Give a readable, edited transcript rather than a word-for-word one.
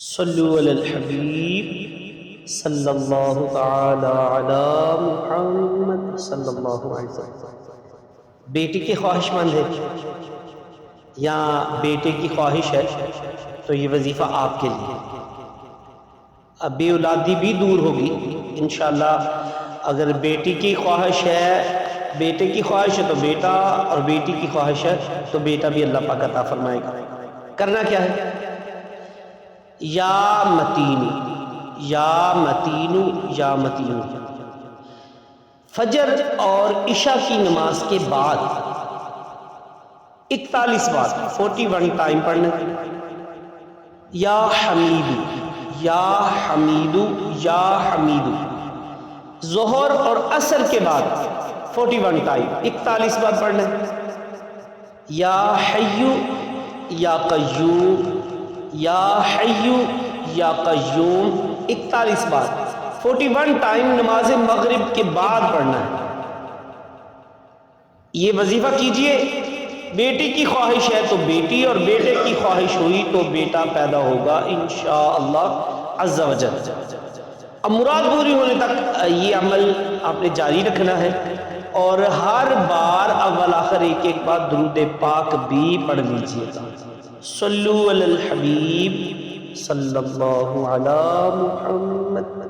صلو علی الحبیب صلی اللہ تعالی علی محمد صلی اللہ علیہ وسلم۔ بیٹی کی خواہش مند ہے یا بیٹے کی خواہش ہے تو یہ وظیفہ آپ کے لیے۔ اب بے اولادی بھی دور ہوگی انشاءاللہ۔ اگر بیٹی کی خواہش ہے، بیٹے کی خواہش ہے تو بیٹا، اور بیٹی کی خواہش ہے تو بیٹا بھی اللہ پاک عطا فرمائے گا۔ کرنا کیا ہے؟ یا متین، یا متینو، یا متینو، فجر اور عشاء کی نماز کے بعد 41 بار 41 ٹائم پڑھنا۔ یا حمیدو، یا حمیدو، یا حمیدو، ظہر اور عصر کے بعد 41 ٹائم 41 بار پڑھنا۔ یا حیو، یا قیوم، یا حیو، یا قیوم 41 بار 41 ٹائم نماز مغرب کے بعد پڑھنا ہے۔ یہ وظیفہ کیجئے۔ بیٹی کی خواہش ہے تو بیٹی، اور بیٹے کی خواہش ہوئی تو بیٹا پیدا ہوگا انشاءاللہ عز و جل۔ اب مراد پوری ہونے تک یہ عمل آپ نے جاری رکھنا ہے، اور ہر بار اول آخر ایک بار درود پاک بھی پڑھ لیجئے گا۔ صلو علی الحبیب صلی اللہ علی محمد۔